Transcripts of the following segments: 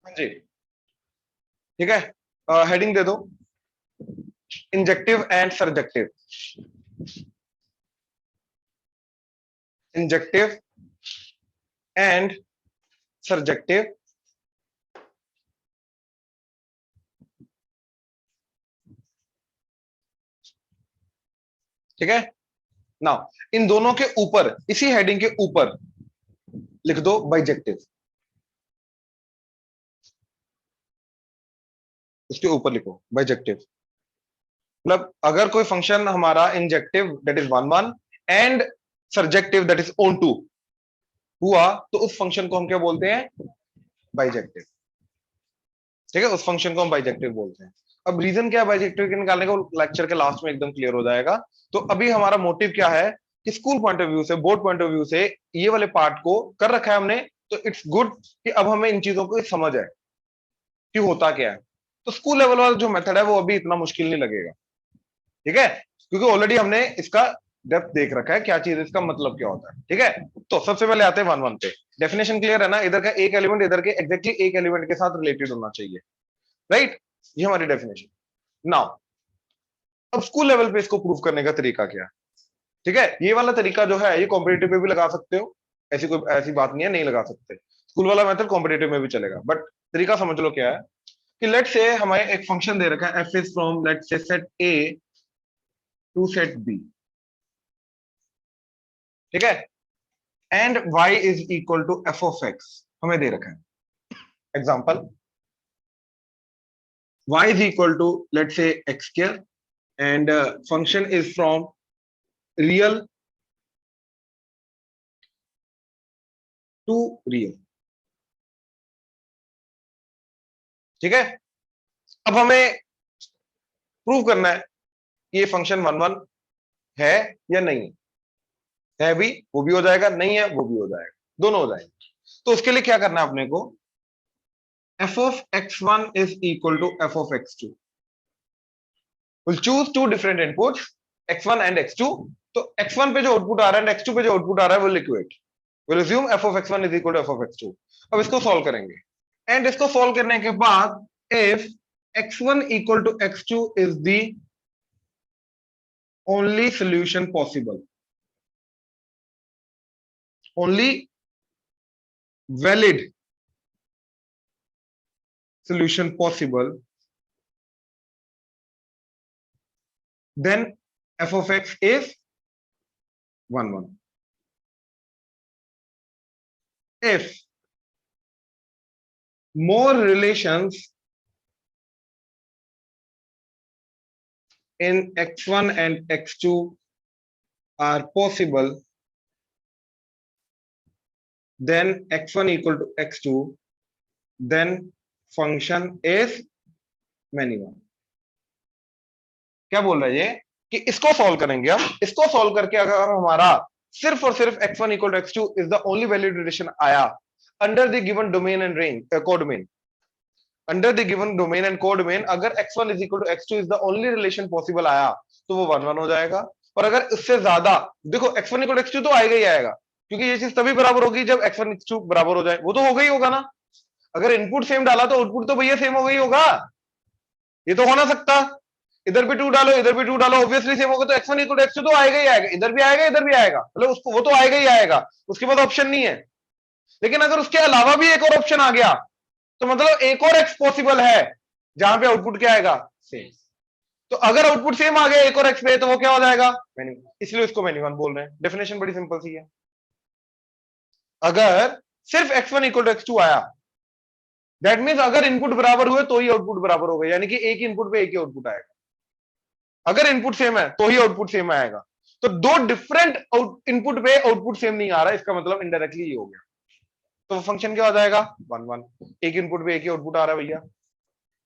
हाँ जी, ठीक है। हेडिंग दे दो, injective and surjective. Injective and surjective. ठीक है। नाउ इन दोनों के ऊपर, इसी हेडिंग के ऊपर लिख दो बाइजेक्टिव। उसके ऊपर लिखो बाइजेक्टिव। मतलब अगर कोई फंक्शन हमारा injective that is one one and surjective that is onto हुआ, तो उस फंक्शन को हम क्या बोलते हैं? बाइजेक्टिव। ठीक है, उस फंक्शन को हम बाइजेक्टिव बोलते हैं। अब रीजन क्या है बाइजेक्टिव के निकालने का, लेक्चर के लास्ट में एकदम क्लियर हो जाएगा। तो अभी हमारा मोटिव क्या है कि स्कूल पॉइंट ऑफ व्यू से, बोर्ड पॉइंट ऑफ व्यू से ये वाले पार्ट को कर रखा है हमने, तो इट्स गुड कि अब हमें इन चीजों को समझ है कि होता क्या है। तो स्कूल लेवल वाला जो मेथड है वो अभी इतना मुश्किल नहीं लगेगा, ठीक है, क्योंकि ऑलरेडी हमने इसका डेप्थ देख रखा है, क्या चीज, इसका मतलब क्या होता है। ठीक है, तो सबसे पहले आते हैं वन वन पे। डेफिनेशन क्लियर है ना? इधर का एक एलिमेंट इधर के एग्जैक्टली एक एलिमेंट के साथ रिलेटेड होना चाहिए, राइट? ये हमारी डेफिनेशन। नाउ अब स्कूल लेवल पे इसको प्रूव करने का तरीका क्या है? ठीक है, ये वाला तरीका जो है ये कॉम्पिटेटिव में भी लगा सकते हो, ऐसी कोई ऐसी बात नहीं है नहीं लगा सकते। स्कूल वाला मेथड कॉम्पिटेटिव में भी चलेगा, बट तरीका समझ लो क्या है कि लेट से हमें एक फंक्शन दे रखा है f is from let say set A to set B. ठीक है, and y is equal to f of x हमें दे रखा है। Example, y is equal to let's say x square and function is from real to real। ठीक है, अब हमें प्रूव करना है कि ये फंक्शन वन वन है या नहीं है। भी वो भी हो जाएगा, नहीं है वो भी हो जाएगा, दोनों हो जाएंगे। तो उसके लिए क्या करना है अपने को? F of x one is equal to f of x two. Will choose two different inputs x1 and x2। तो x1 पे जो आउटपुट आ रहा है, x2 पे जो आउटपुट आ रहा है, वो liquid. Will assume f of x1 is equal to f of x2। अब इसको सॉल्व करेंगे, एंड इसको सॉल्व करने के बाद if x1 equal to x2 is the only solution possible, only valid solution possible, then f of x is 1 1। if more relations in x1 and x2 are possible, then x1 equal to x2, then function is many one। क्या बोल रहा है ये कि इसको solve करेंगे हम, इसको सॉल्व करके अगर हमारा सिर्फ और सिर्फ x1 equal to x2 is the only valid relation आया under the given domain and range codomain, under the given domain and codomain, अगर x1 is equal to x2 is the only relation possible आया, तो वो 1 1 हो जाएगा। और अगर इससे ज्यादा, देखो x1 इक्वल x2 तो आएगा ही आएगा, क्योंकि ये चीज तभी बराबर होगी जब x1 x2 बराबर हो जाए, वो तो होगा ही होगा ना। अगर इनपुट सेम डाला तो आउटपुट तो भैया सेम हो गई होगा, ये तो हो ना सकता। इधर भी 2 डालो इधर भी 2 डालो, ऑब्वियसली सेम होगा, तो x1 इक्वल x2 तो आएगा ही आएगा, इधर भी आएगा इधर भी आएगा, मतलब उसको वो तो आएगा ही आएगा, उसके बाद ऑप्शन नहीं है। लेकिन अगर उसके अलावा भी एक और ऑप्शन आ गया, तो मतलब एक और एक्स पॉसिबल है जहां पे आउटपुट क्या आएगा? सेम। तो अगर आउटपुट सेम आ गया एक और एक्स पे, तो वो क्या हो जाएगा? मेनी। इसलिए इसको मेनी वन बोल रहे हैं। डेफिनेशन बड़ी सिंपल सी है। अगर सिर्फ x1 इक्वल टू x2 आया, दैट मींस अगर इनपुट बराबर हुए तो ही आउटपुट बराबर होगा, यानी कि एक ही इनपुट पे एक ही आउटपुट आएगा। अगर इनपुट सेम है तो ही आउटपुट सेम आएगा। तो दो डिफरेंट इनपुट पे आउटपुट सेम नहीं आ रहा, इसका मतलब इनडायरेक्टली ये हो गया। तो फंक्शन क्या हो जाएगा? 1 1। एक इनपुट पे एक ही आउटपुट आ रहा है भैया,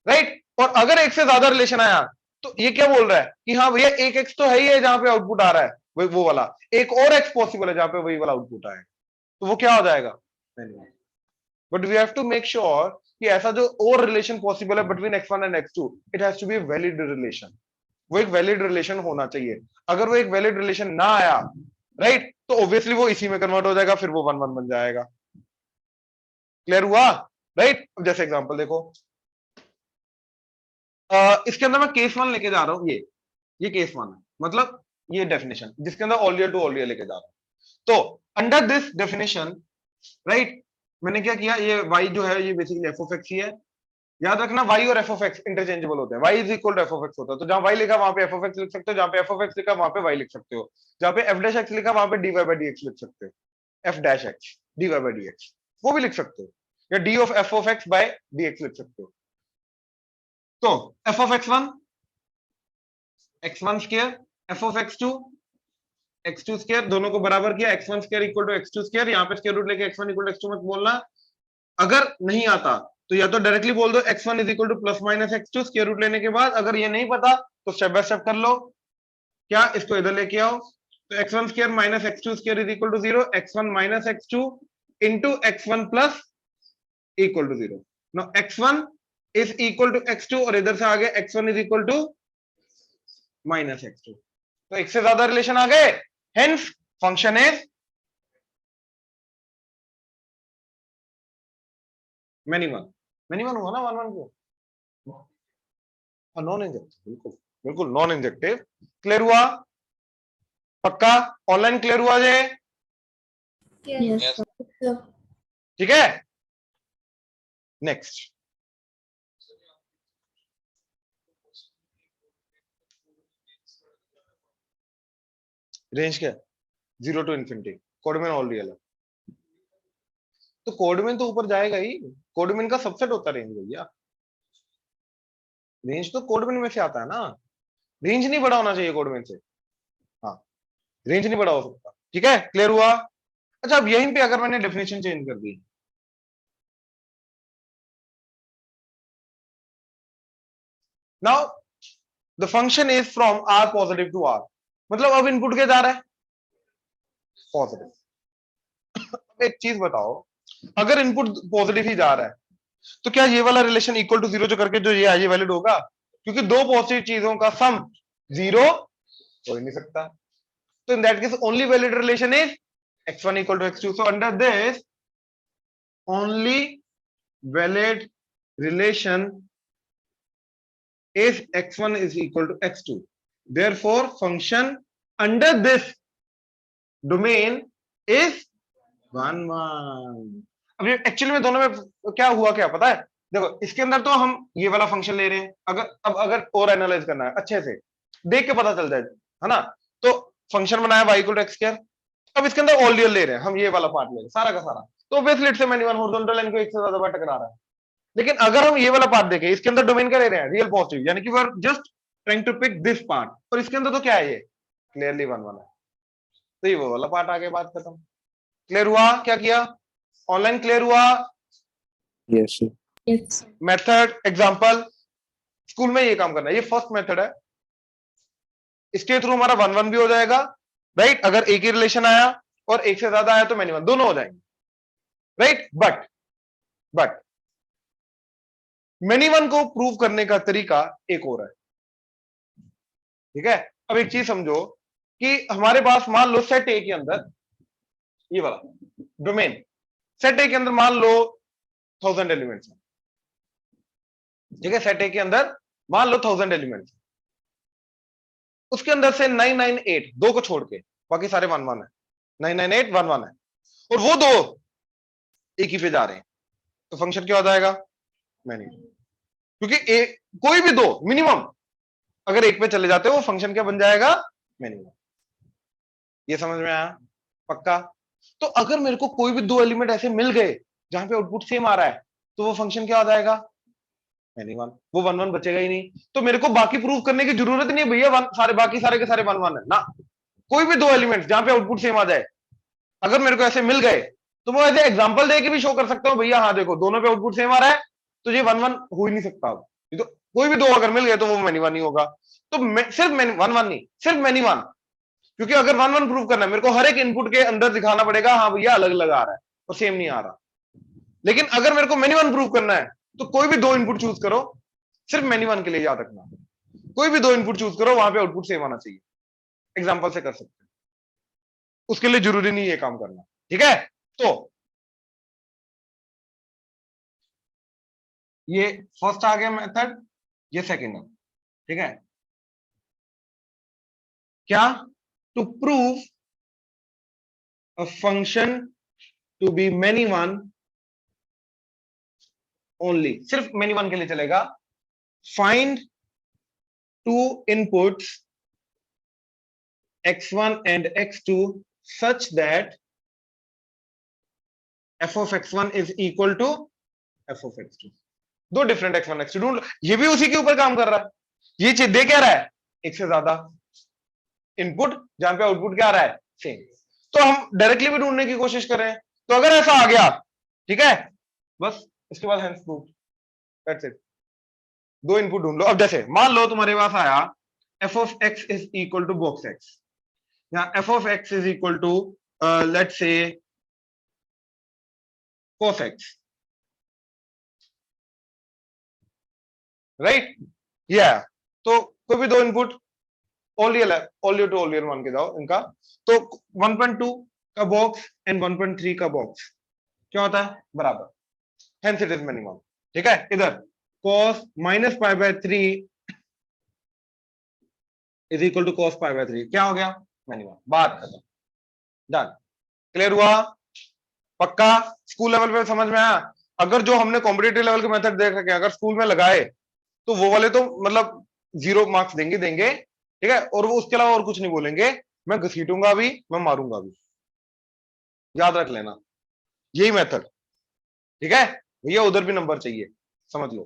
राइट। और अगर एक से ज्यादा रिलेशन आया, तो ये क्या बोल रहा है कि हाँ भैया एक एक्स तो है ही है जहां पे आउटपुट आ रहा है, वो वाला एक और एक्स पॉसिबल है जहां पे वही वाला आउटपुट आएगा, तो वो क्या हो जाएगा? But we have to make sure कि ऐसा जो और रिलेशन पॉसिबल है between x1 and x2, it has to be valid relation. वो एक वैलिड रिलेशन होना चाहिए। अगर वो एक वैलिड रिलेशन ना आया, राइट, तो ऑब्वियसली वो इसी में कन्वर्ट हो जाएगा, फिर वो 1 1 बन जाएगा। क्लियर हुआ? राइट। जैसे एग्जांपल देखो, इसके अंदर मैं केस वन लेके जा रहा हूं, ये केस वन है, मतलब ये डेफिनेशन जिसके अंदर all real to all real लेके जा रहा हूं। तो अंडर दिस डेफिनेशन, राइट, मैंने क्या किया, ये y जो है ये बेसिकली एफ ऑफ एक्स ही है। याद रखना y और एफ ऑफ एक्स इंटरचेंजेबल होते हैं, y is equal to f of x होता है, तो जहां y लिखा वहां पे एफ ऑफ एक्स लिख सकते हो, जहां पे एफ ऑफ एक्स लिखा वहां पे y लिख सकते हो, जहां पे एफ डैश एक्स लिखा वहां पे dy बाय dx लिख सकते हो, f dash x dy by dx वो भी लिख सकते हो, या d of f of x by dx लिख सकते हो। तो f of x one square, f of x two square, दोनों को बराबर किया, x one square equal to x two square, यहाँ पे स्क्वायर रूट लेके x one equal to x two मत बोलना, अगर नहीं आता तो या तो डायरेक्टली बोल दो x one is equal to plus minus x two square root लेने के बाद, अगर ये नहीं पता तो स्टेप बाय स्टेप कर लो, क्या इसको इधर लेके आओ, तो x one square minus x two square is equal to zero, x one minus x two into x one plus equal to zero, no x one is equal to x two और इधर से आगे x one is equal to minus x two, तो एक से ज्यादा relation आ गए, hence function is many one हुआ ना, वन वन को नॉन इंजेक्टिव, बिल्कुल बिल्कुल नॉन इंजेक्टिव। क्लियर हुआ, पक्का, ऑनलाइन क्लियर हुआ जे, Yes. ठीक है। नेक्स्ट, रेंज क्या, zero to infinity, codomain all real है, तो कोडमेन तो ऊपर जाएगा ही, कोडमेन का सबसेट होता है रेंज भैया, रेंज तो कोडमेन में से आता है ना, रेंज नहीं बड़ा होना चाहिए कोडमेन से, हाँ रेंज नहीं बड़ा हो सकता, ठीक है, क्लियर हुआ। अच्छा अब यहीं पे अगर मैंने डेफिनेशन चेंज कर दी, now the function is from R positive to R, मतलब अब इनपुट क्या जा रहा है, पॉजिटिव। एक चीज बताओ, अगर इनपुट पॉजिटिव ही जा रहा है तो क्या ये वाला रिलेशन इक्वल टू जीरो जो करके जो ये आई वैलिड होगा, क्योंकि दो पॉजिटिव चीजों का सम जीरो हो ही नहीं सकता, तो in that case only valid relation is x1 equal to x2, so under this only valid relation is x1 is equal to x2, therefore function under this domain is 1 1। अब ये actually में दोनों में क्या हुआ, क्या पता है, देखो इसके अंदर तो हम ये वाला फंक्शन ले रहे हैं, अगर और एनालाइज करना है अच्छे से देख के पता चल जाए, है ना, तो फंक्शन बनाया y equal to x square, अब इसके अंदर ऑल रियल ले रहे हैं हम, ये वाला पार्ट ले रहे हैं सारा का सारा, तो obviously it's many one horizontal line को एक से ज्यादा बार टकरा रहा है, लेकिन अगर हम ये वाला पार्ट देखें, इसके अंदर डोमेन क्या ले रहे हैं, रियल पॉजिटिव, यानी कि we are just trying to pick this part, और इसके अंदर तो क्या है, ये क्लियरली वन वन है, तो ये वो वाला पार्ट आ गया, बात खत्म। क्लियर हुआ, क्या किया, ऑनलाइन क्लियर हुआ। Yes, sir. Yes. Method example, school में ये काम करना है, ये फर्स्ट मेथड है, इसके थ्रू हमारा वन वन भी हो जाएगा, राइट, अगर एक ही रिलेशन आया और एक से ज्यादा आया तो मेनी वन, दोनों हो जाएंगे, राइट, बट मेनी वन को प्रूव करने का तरीका एक और है, ठीक है। अब एक चीज समझो कि हमारे पास मान लो सेट ए के अंदर ये वाला डोमेन, सेट ए के अंदर मान लो 1000 एलिमेंट्स हैं, ठीक है, सेट ए के अंदर मान लो 1000 एलिमेंट्स, उसके अंदर से 998 दो को छोड़ के बाकी सारे वन वन है, 998 वन वन है, और वो दो एक ही पे जा रहे हैं, तो फंक्शन क्या हो जाएगा, मैनी, क्योंकि कोई भी दो मिनिमम अगर एक पे चले जाते हो वो फंक्शन क्या बन जाएगा, मैनी। ये समझ में आया, पक्का। तो अगर मेरे को कोई भी दो एलिमेंट ऐसे मिल गए जहां पे आउटपुट सेम आ रहा है, तो वो फंक्शन क्या हो जाएगा, मैनी वन, वो वन वन बचेगा ही नहीं, तो मेरे को बाकी प्रूव करने की जरूरत नहीं है भैया, सारे बाकी सारे के सारे वन वन है ना, कोई भी दो एलिमेंट्स जहां पे आउटपुट सेम आ जाए, अगर मेरे को ऐसे मिल गए तो वो ऐसे एग्जांपल देके भी शो कर सकता हूं, भैया हाँ देखो दोनों पे आउटपुट सेम आ रहा है, तो ये वन वन हो ही नहीं सकता, अब ये तो कोई भी दो अगर मिल गए तो वो मैनी वन ही होगा, तो सिर्फ वन वन नहीं, सिर्फ मैनी वन, क्योंकि अगर वन वन प्रूव करना है मेरे को हर एक इनपुट के अंदर दिखाना पड़ेगा, हाँ भैया अलग अलग आ रहा है और सेम नहीं आ रहा, लेकिन अगर मेरे को मैनी वन प्रूव करना है तो कोई भी दो इनपुट चूज करो, सिर्फ मैनी वन के लिए याद रखना, कोई भी दो इनपुट चूज करो वहां पे आउटपुट सेम आना चाहिए, एग्जांपल से कर सकते हैं, उसके लिए जरूरी नहीं ये काम करना, ठीक है। तो ये फर्स्ट आ गया मेथड, ये सेकंड है, ठीक है। क्या? To prove a function to be many one only, सिर्फ मेनी वन के लिए चलेगा। Find two inputs x1 and x2 such that f of x1 is equal to f of x2। दो डिफरेंट x1 x2 ढूंढ लो, ये भी उसी के ऊपर काम कर रहा है। ये चीज दे क्या रहा है? एक से ज्यादा इनपुट जहां पे आउटपुट क्या आ रहा है? सेम। तो हम डायरेक्टली भी ढूंढने की कोशिश कर रहे हैं। तो अगर ऐसा आ गया, ठीक है, बस इसके बाद हेंस प्रूव, दैट्स इट। दो इनपुट ढूंढ लो। अब जैसे मान लो तुम्हारे पास आया f of x is equal to box x, या f of x is equal to let's say cos x, right? या तो कोई भी दो इनपुट ओलियर टू ओलियर मान के जाओ इनका। तो 1.2 का बॉक्स एंड 1.3 का बॉक्स क्या होता है? बराबर, हेंस इट इज मिनिमम, ठीक है। इधर cos minus pi by 3 is equal to cos pi by 3, क्या हो गया? मिनिमम। बात खत्म, डन। क्लियर हुआ? पक्का? स्कूल लेवल पे समझ में आया? अगर जो हमने कॉम्पिटिटिव लेवल के मेथड देख रखे अगर स्कूल में लगाए तो वो वाले तो मतलब 0 मार्क्स देंगे, ठीक है। और वो उसके अलावा और कुछ नहीं बोलेंगे, मैं घसीटूंगा भी, मैं मारूंगा भी, याद रख लेना यही मेथड, ठीक है भैया। उधर भी नंबर चाहिए, समझ लो,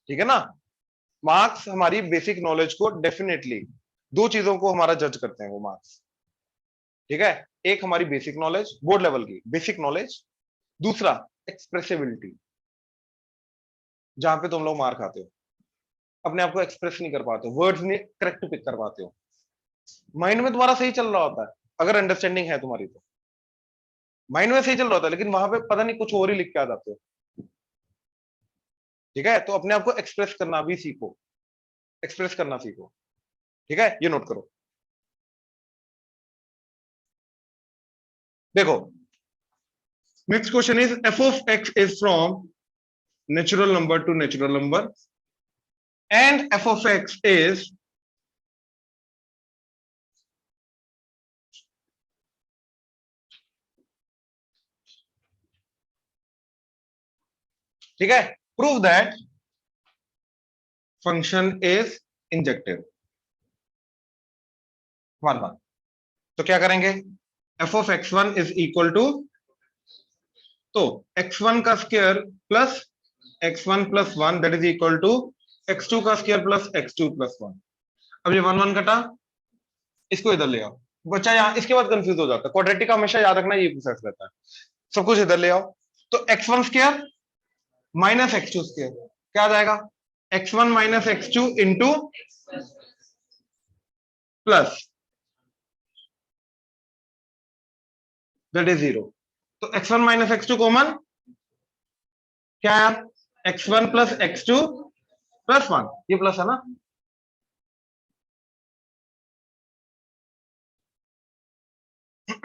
ठीक है ना। मार्क्स हमारी बेसिक नॉलेज को डेफिनेटली दो चीजों को हमारा जज करते हैं वो मार्क्स, ठीक है। एक हमारी बेसिक नॉलेज, बोर्ड लेवल की बेसिक नॉलेज, दूसरा एक्सप्रेसिबिलिटी, जहां पे तुम लोग मार खाते हो, अपने आप को एक्सप्रेस नहीं कर पाते हो, वर्ड्स नहीं करेक्ट पिक कर पाते हो। माइंड में तुम्हारा सही चल रहा होता है, अगर अंडरस्टैंडिंग है तुम्हारी तो माइंड में सही चल रहा होता है, लेकिन वहां पे पता नहीं कुछ और ही लिख के आ जाते हो, ठीक है। तो अपने आप को एक्सप्रेस करना भी सीखो, एक्सप्रेस करना सीखो, ठीक है। ये नोट करो। देखो next question is f of x is from natural number to natural number and f of x is ठीक है, prove that function is injective. One one, तो क्या करेंगे? f of x1 is equal to, तो x1 का square plus x1 plus 1 that is equal to x2 का square plus x2 plus 1। अब ये 1 1 कटा, इसको इधर ले आओ। बच्चा यहाँ इसके बाद कंफ्यूज हो जाता है, क्वाड्रेटिक हमेशा याद रखना ये प्रोसेस रहता है। सब कुछ इधर ले आओ, तो x1 square minus x2 square क्या आ जाएगा? x1 minus x2 into plus that is 0। तो x1 माइनस x2 कॉमन क्या है? x1 प्लस x2 प्लस 1, ये प्लस है ना,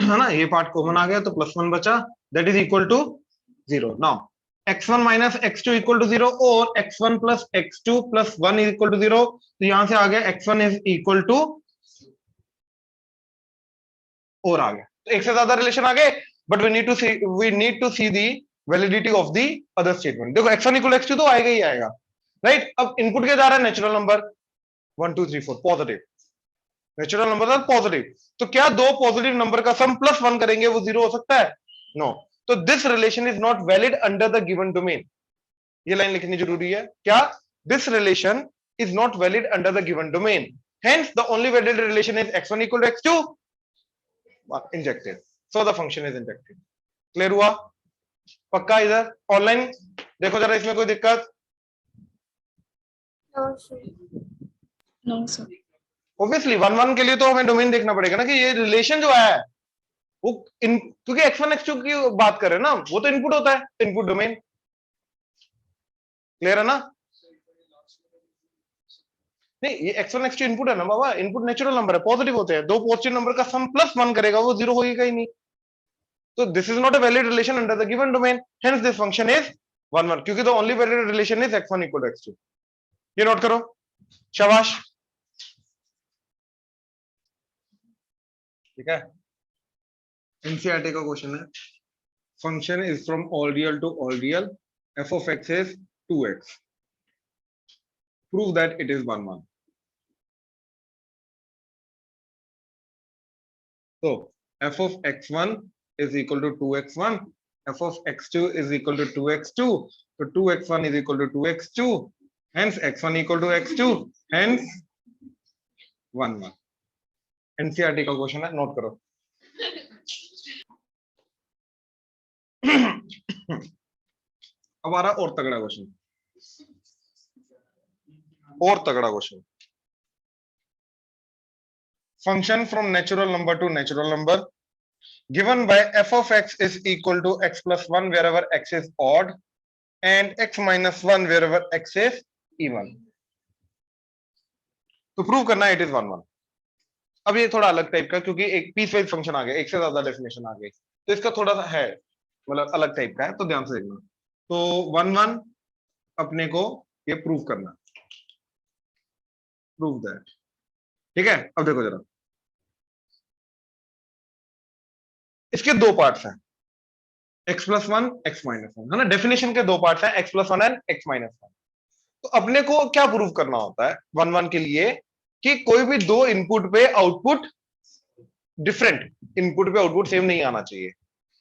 है ना। ये पार्ट कॉमन आ गया तो प्लस 1 बचा, that is equal to 0। Now x1 minus x2 equal to 0 और x1 plus x2 plus 1 is equal to 0। तो यहां से आ गया x1 इज इक्वल टू, और आ गया, तो एक से ज्यादा रिलेशन आ गए, but we need to see the validity of the other statement. देखो x1 इक्वल x2 तो आएगा ही आएगा, राइट। अब इनपुट क्या जा रहा है? Natural number 1 2 3 4 positive, natural number are positive. तो क्या दो पॉजिटिव नंबर का सम प्लस 1 करेंगे वो 0 हो सकता है? नो। तो this relation is not valid under the given domain. ये लाइन लिखनी जरूरी है। क्या? This relation is not valid under the given domain, hence the only valid relation is x1 equal to x2 injected, so the function is injected. Clear हुआ? पक्का? इधर online देखो जरा, इसमें कोई दिक्कत? No sir. ऑब्वियसली 1 1 के लिए तो हमें डोमेन देखना पड़ेगा ना, कि ये रिलेशन जो है वो क्योंकि x1 x2 की बात कर रहे हैं ना, वो तो इनपुट होता है, इनपुट डोमेन। क्लियर है ना? नहीं, ये x1 x2 इनपुट है ना बाबा, इनपुट नेचुरल नंबर है, पॉजिटिव होते हैं। दो पॉजिटिव नंबर का सम प्लस 1 करेगा वो 0 होगा ही नहीं। तो this is not a valid relation under the given domain, hence this function is 1 1, क्योंकि the only valid relation is x1 equal to x2। ये नोट करो, शाबाश, ठीक है। एनसीईआरटी का क्वेश्चन है, function is from all real to all real, f of x is 2x, prove that it is 1 1। So f of x1 is equal to 2x1, f of x2 is equal to 2x2, so 2x1 is equal to 2x2, hence x1 equal to x2, hence 1 1। NCERT का question है, note करो। अब आ रहा और तगड़ा question, और तगड़ा question. Function from natural number two natural number given by f of x is equal to x plus 1 wherever x is odd and x minus 1 wherever x is even। तो prove करना है it is 1 1। अब ये थोड़ा अलग type का, क्योंकि एक पीस वाइज फंक्शन आ गया, एक से ज्यादा डेफिनेशन आ गई, तो इसका थोड़ा सा है मतलब अलग टाइप का है, तो ध्यान से देखना। तो 1 1 अपने को ये प्रूव करना, प्रूव दैट, ठीक है। अब देखो जरा, इसके दो पार्ट्स हैं, x प्लस 1 x माइनस 1, है ना। डेफिनेशन के दो पार्ट्स हैं, x plus 1 and x minus 1। तो अपने को क्या प्रूव करना होता है 1 1 के लिए, कि कोई भी दो इनपुट पे आउटपुट डिफरेंट, इनपुट पे आउटपुट सेम नहीं आना चाहिए,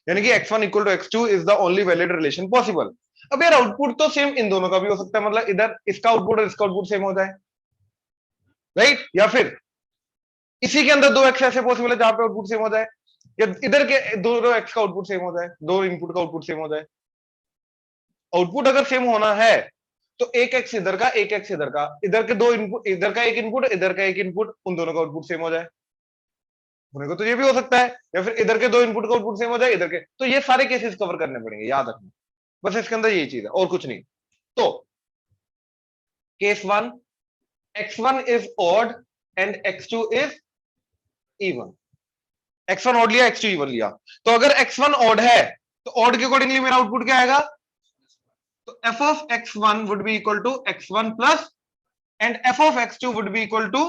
यानी कि x1 equal to x2 is the only valid relation possible. अब यार आउटपुट तो सेम इन दोनों का भी हो सकता है, मतलब इधर इसका आउटपुट और इसका आउटपुट सेम हो जाए, राइट, या फिर इसी के अंदर दो x ऐसे पॉसिबल है जहां पे आउटपुट सेम हो जाए, या इधर के दोनों x का आउटपुट सेम हो जाए, दो इनपुट का आउटपुट सेम हो जाए। आउटपुट अगर सेम होना है तो एक x इधर का, एक x इधर का, इधर के दो इनपुट, इधर का एक इनपुट, इधर का एक इनपुट, उन दोनों का आउटपुट सेम हो जाए। होने को तो ये भी हो सकता है, या फिर इधर के दो इनपुट का आउटपुट सेम हो जाए, इधर के, तो ये सारे केसेस कवर करने पड़ेंगे, याद रखना, बस इसके अंदर यही चीज है और कुछ नहीं। तो case 1, x1 is odd and x2 is even. x1 odd लिया, x2 इवन लिया, तो अगर x1 ऑड है तो ऑड के अकॉर्डिंगली मेरा आउटपुट क्या आएगा, तो f of x1 would be equal to x1 plus and f of x2 would be equal to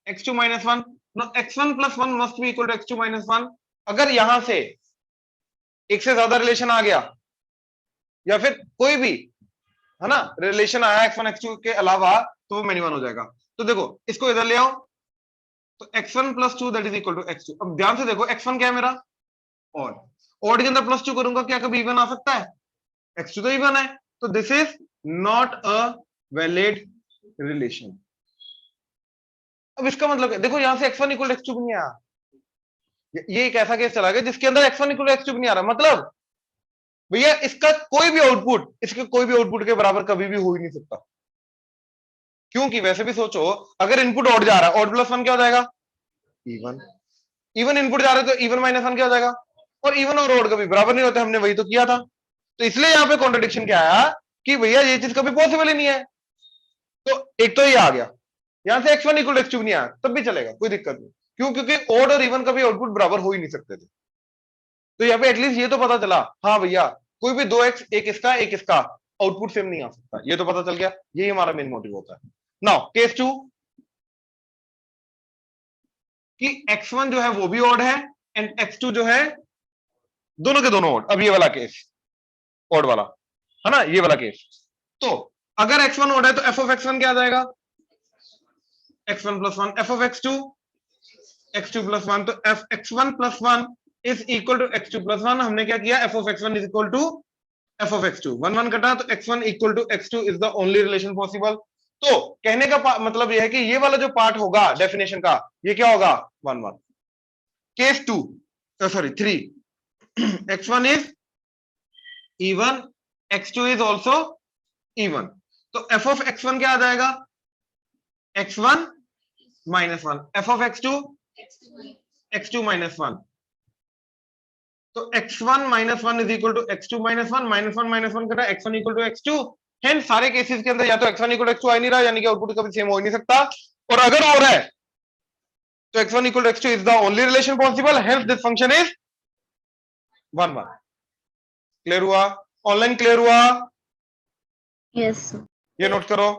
x2 minus 1। now x1 plus 1 must be equal to x2 minus 1। अगर यहां से एक से ज्यादा रिलेशन आ गया, या फिर कोई भी, है ना, रिलेशन आया x1 x2 के अलावा, तो वो मेनी वन हो जाएगा। तो देखो इसको इधर ले आओ, तो x1 plus 2 that is equal to x2। अब ध्यान से देखो, x1 क्या है मेरा, ऑड, ऑड के अंदर प्लस 2 करूंगा, क्या कभी इवन आ सकता है, x2 तो इवन है, तो this is not a valid relation. अब इसका मतलब देखो, यहां से x1 इक्वल x2 भी नहीं आया, ये एक ऐसा केस चला गया जिसके अंदर x1 इक्वल x2 भी नहीं आ रहा, मतलब भैया इसका कोई भी आउटपुट, इसके कोई भी आउटपुट के बराबर कभी भी हो ही नहीं सकता। क्योंकि वैसे भी सोचो, अगर इनपुट ऑड जा रहा है, ऑड प्लस 1 क्या हो जाएगा, इवन, इवन इनपुट जा रहे तो इवन माइनस 1 क्या हो जाएगा, और इवन और ऑड कभी बराबर नहीं होते, हमने वही तो किया था। तो इसलिए यहां पे कॉन्ट्रडिक्शन क्या आया कि भैया ये चीज कभी पॉसिबल ही नहीं है। तो एक तो ये आ गया, यहां से x1 इक्वल x2 नहीं आया, तब भी चलेगा, कोई दिक्कत नहीं। क्यों, क्योंकि ऑड और इवन कभी आउटपुट बराबर हो ही नहीं सकते थे। तो यहाँ पे एटलीस्ट ये तो पता चला, हाँ भैया कोई भी दो x, एक इसका एक इसका, आउटपुट सेम नहीं आ सकता, ये तो पता चल गया। यही हमारा मेन मोटिव होता है। नाउ केस 2, कि x1 जो है वो भी ऑड है एंड x2 जो है दोनों के दोनों ऑड। अब ये वाला केस ऑड वाला है ना, ये वाला केस। तो अगर x1 ऑड है तो f of x1 क्या आ जाएगा, x1 plus 1, f of x2 x2 plus 1, तो f x1 plus 1 is equal to x2 plus 1। हमने क्या किया, f of x1 is equal to f of x2, 1 1 कटा, तो x1 equal to x2 is the only relation possible। तो कहने का मतलब यह है कि ये वाला जो पार्ट होगा डेफिनेशन का, ये क्या होगा 1 1। Case 2, sorry 3, x1 is even, x2 is also even, तो f of x1 क्या आ जाएगा, x1 minus 1, f of x2 x2 minus 1, तो x1 minus 1 is equal to x2 minus 1, minus 1 कटा, x1 equal to x2। Hence सारे cases के अंदर या तो x1 equal to x2 आ नहीं रहा, यानी कि आउटपुट कभी सेम हो ही नहीं सकता, और अगर और है तो x1 equal to x2 is the only relation possible, hence this function is 1 1। Clear हुआ? ऑनलाइन क्लियर हुआ? Yes, sir. ये नोट करो।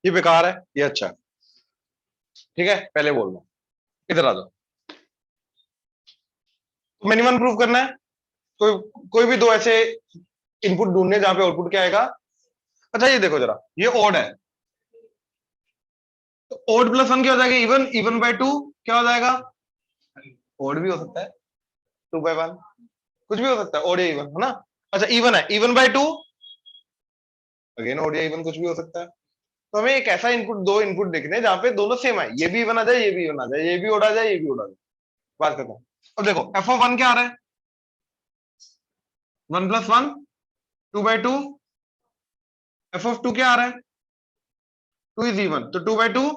ये बेकार है, ये अच्छा है। ठीक है, पहले बोल दो, इधर आ जाओ। मिनिमम प्रूफ करना है। कोई भी दो ऐसे इनपुट ढूंढने जहां पे आउटपुट क्या आएगा। अच्छा ये देखो जरा, ये ओड है, तो ओड प्लस वन क्या हो जाएगा? इवन। इवन बाय टू क्या हो जाएगा? ओड भी हो सकता है, टू बाय वन, कुछ भी हो सकता है, ओड या इवन, है ना। अच्छा इवन है, even by two, again odd या इवन कुछ भी हो सकता है। तो हमें एक ऐसा इनपुट, दो इनपुट देखने हैं जहां पे दोनों सेम आए, ये भी इवन आ जाए, ये भी इवन आ जाए, ये भी ओड आ जाए, ये भी ओड आ जाए। बात करता हूं। अब देखो एफ ऑफ वन क्या आ रहा है? One plus one, two by two. F of two क्या आ रहा है? टू इज इवन, तो two by two,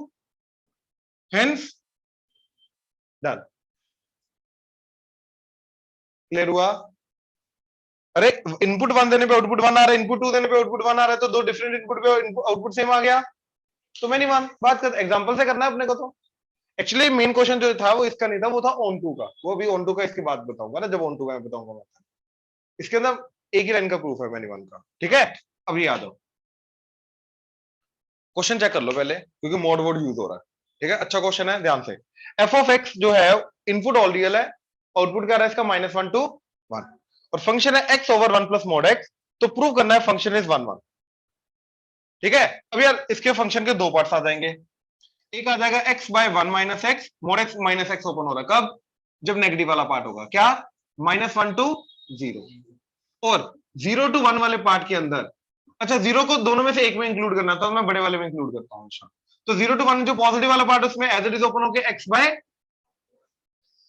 hence done. Clear हुआ? अरे इनपुट वन देने पे आउटपुट वन आ रहा है, इनपुट टू देने पे आउटपुट वन आ रहा है, तो दो डिफरेंट इनपुट पे आउटपुट सेम आ गया, तो मैंने वन। बात कर एग्जांपल से करना है अपने को। तो एक्चुअली मेन क्वेश्चन जो था वो इसका नहीं था, वो था ऑन टू का। वो भी ऑन टू का इसके बाद बताऊंगा ना, जब ऑन टू का मैं बताऊंगा। मैं इसके अंदर एक ही लाइन का प्रूफ है मैंने वन का। ठीक है, अब ये याद हो, क्वेश्चन चेक कर लो पहले, क्योंकि मोड वोड यूज हो रहा है। ठीक है, अच्छा क्वेश्चन है, ध्यान से। एफ ऑफ एक्स जो है, इनपुट ऑल रियल है, आउटपुट क्या रहा है इसका? माइनस वन टू वन, और फंक्शन है x over one plus mode x, तो प्रूव करना है फंक्शन इज वन वन। ठीक है, अब यार इसके फंक्शन के दो पार्ट्स आ जाएंगे। एक आ जाएगा x bye one minus x, mode x minus x open हो रहा है कब? जब नेगेटिव वाला पार्ट होगा, क्या? Minus one to zero. और जीरो टू वन वाले पार्ट के अंदर, अच्छा जीरो को दोनों में से एक में इंक्लूड करना था, तो मैं बड़े वाले में इंक्लूड करता हूँ। अच्छा, तो जीरो टू वन जो पॉजिटिव वाला पार्ट, उसमें एज इट इज ओपन होके x by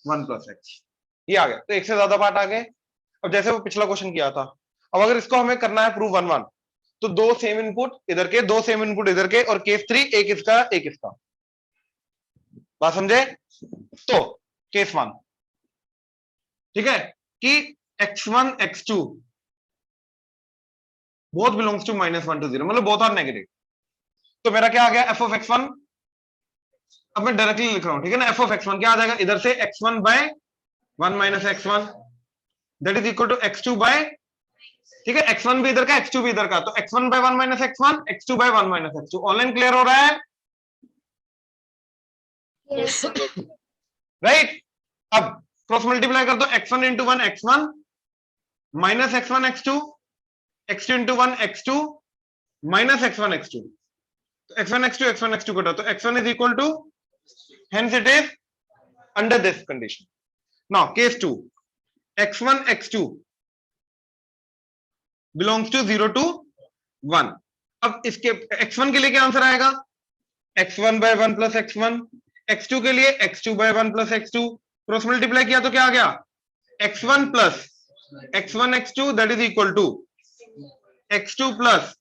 one plus x, ये आ गया। तो एक से ज्यादा पार्ट आ गए। अब जैसे वो पिछला क्वेश्चन किया था, अब अगर इसको हमें करना है प्रूव वन वन, तो दो सेम इनपुट इधर के, दो सेम इनपुट इधर के, और केस थ्री एक इसका एक इसका। बात समझे? तो केस वन, ठीक है, कि x one x two both belongs to minus one to zero, मतलब बोथ आर नेगेटिव। तो मेरा क्या आ गया? F of x one. अब मैं डायरेक्टली लिख रहा हूं, ठीक है ना। एफ ऑफ एक्स वन क्या आ जाएगा? इधर से x one by one minus x one, that is equal to x two by, ठीक है, एक्स वन भी इधर का, एक्स टू भी इधर का, तो x one by one minus x one, x two by one minus x two. Online clear हो रहा है? Yes, sir. राइट। अब क्रॉस मल्टीप्लाई कर दो, x one into one x one, minus x one x two, x two into one x two, minus x one x two. तो x one x two, x one x two कटा, तो x one is equal to, hence it is under this condition. Now case 2, x1 x2 belongs to 0 to 1. अब इसके x1 के लिए क्या answer आएगा? x1 by 1 plus x1, x2 के लिए x2 by 1 plus x2, cross multiply किया तो क्या आ गया? x1 plus x1 x2 that is equal to x2 plus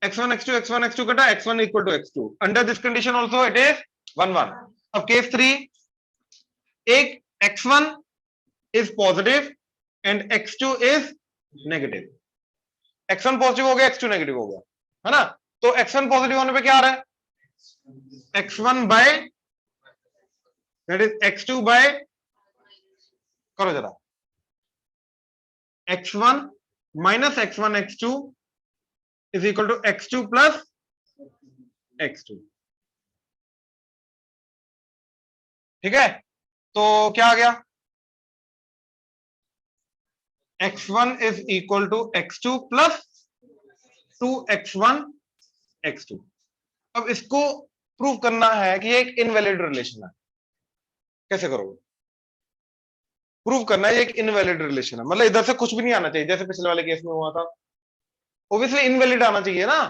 x1 x2, x1 x2 कटा, x1 equal to x2. Under this condition also it is 1 1. अब case 3, एक x1 is positive and x2 is negative. x1 positive हो गया, x2 negative हो गया, है ना। तो x1 पॉजिटिव होने पे क्या आ रहा है? x1 bye, that is x2 bye, करो जरा, x1 minus x1 x2 is equal to x2 plus x2। ठीक है, तो क्या आ गया, x1 is equal to x2 plus 2x1 x2। अब इसको प्रूव करना है कि ये एक इनवैलिड रिलेशन है। कैसे करोगे? प्रूव करना है ये एक इनवैलिड रिलेशन है, मतलब इधर से कुछ भी नहीं आना चाहिए जैसे पिछले वाले केस में हुआ था। ऑब्वियसली इनवैलिड आना चाहिए ना,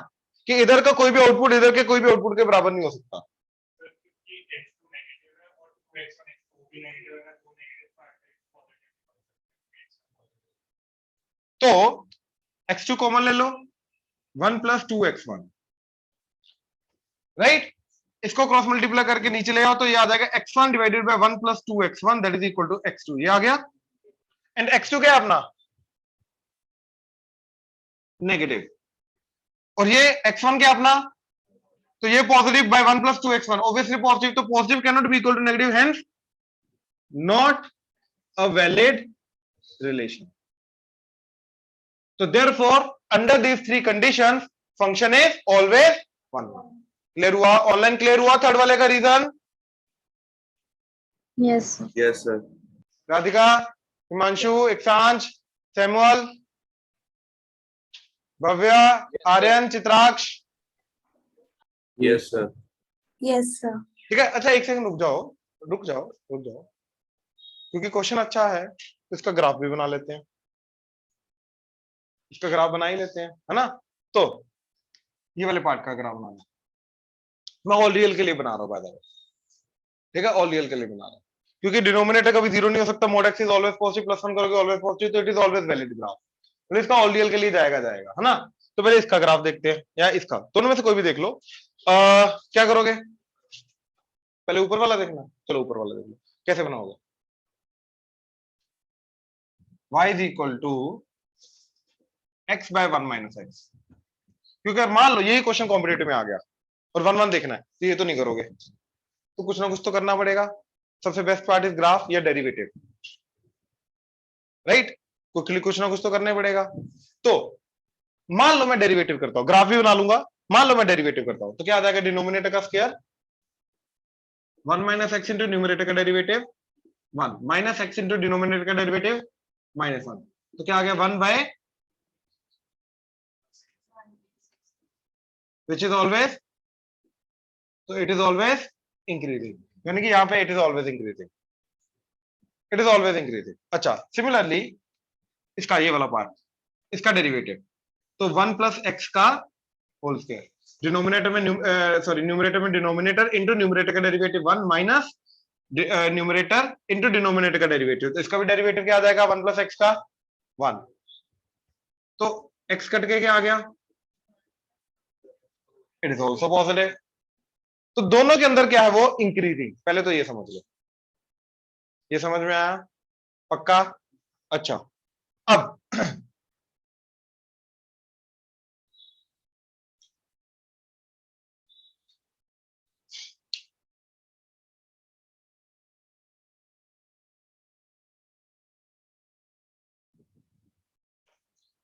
कि इधर का कोई भी आउटपुट इधर के कोई भी आउटपुट के बराबर नहीं हो सकता। तो x2 कॉमन ले लो, 1 प्लस 2x1, राइट। इसको क्रॉस मल्टीप्लाई करके नीचे ले आओ तो ये आ जाएगा x1 divided by 1 plus 2x1 that is equal to x2। ये आ गया। एंड x2 क्या है अपना, नेगेटिव, और ये x1 क्या अपना, तो ये positive by 1 plus 2x1, obviously positive, तो positive can not be equal to negative, hence not a valid relation. So therefore, under these three conditions, function is always 1 1। Clear हुआ? ऑनलाइन क्लियर हुआ third वाले का reason? Yes, sir. Yes, sir. Radhika, Himanshu, Ikshansh, Samuel, Bhavya, Aryan, Chitraksh. Yes, sir. Yes, sir. ठीक है, अच्छा एक second रुक जाओ, रुक जाओ, रुक जाओ, क्योंकि क्वेश्चन अच्छा है तो इसका ग्राफ भी बना लेते हैं, इसका ग्राफ बना ही लेते हैं, है ना। तो ये वाले पार्ट का ग्राफ बनाना, मैं ऑल रियल के लिए बना रहा हूं बाय द वे, ठीक है, ऑल रियल के लिए बना रहा हूं, क्योंकि डिनोमिनेटर कभी जीरो नहीं हो सकता, mod x is always positive, plus 1 करोगे ऑलवेज पॉजिटिव, तो it is always valid graph, तो इसका ऑल रियल के लिए जाएगा जाएगा, है ना। तो पहले इसका ग्राफ देखते हैं या इसका, दोनों में से कोई भी देख लो। क्या करोगे, पहले ऊपर वाला देखना, चलो ऊपर वाला देख लो, कैसे बनाओगे, y is equal to x by 1 minus x, क्योंकि मान लो यही क्वेश्चन कॉम्पिटिटिव में आ गया और 1 1 देखना है, तो ये तो नहीं करोगे, तो कुछ ना कुछ तो करना पड़ेगा। सबसे बेस्ट पार्ट इज ग्राफ या डेरिवेटिव, राइट, क्विकली कुछ ना कुछ तो करना ही पड़ेगा। तो मान लो मैं डेरिवेटिव करता हूं, ग्राफ भी बना लूंगा, मान लो मैं डेरिवेटिव करता हूं, तो क्या आ जाएगा, डिनोमिनेटर का square 1 minus x into numerator का derivative 1 minus x into denominator का डेरिवेटिव -1, तो क्या आ गया 1 बाय विच इज ऑलवेज, तो इट इज ऑलवेज इंक्रीजिंग, यानी कि यहां पे it is always increasing, it is always increasing. अच्छा, सिमिलरली इसका ये वाला पार्ट, इसका डेरिवेटिव, तो 1 प्लस एक्स का होल स्क्वायर, डिनोमिनेटर में सॉरी न्यूमरेटर में डिनोमिनेटर इंटू न्यूमरेटर का derivative 1 minus numerator into denominator का डेरिवेटिव, तो इसका भी डेरिवेटिव क्या आ जाएगा 1 प्लस एक्स का 1, तो एक्स कट के क्या आ गया, इट इज ऑल्सो पॉजिटिव, तो दोनों के अंदर क्या है वो इंक्रीजिंग, पहले तो ये समझ लो, ये समझ में आया पक्का। अच्छा अब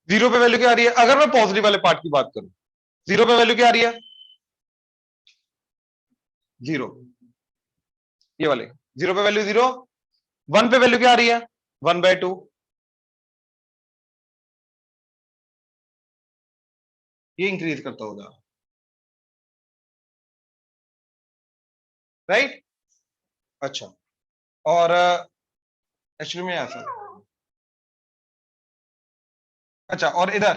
जीरो पे वैल्यू क्या आ रही है, अगर मैं पॉजिटिव वाले पार्ट की बात करूं, जीरो पे वैल्यू क्या आ रही है, जीरो, ये वाले जीरो पे वैल्यू जीरो, 1 पे वैल्यू क्या आ रही है 1/2, ये इंक्रीज करता होगा, राइट। अच्छा, और एक्चुअली में ऐसा, अच्छा, और इधर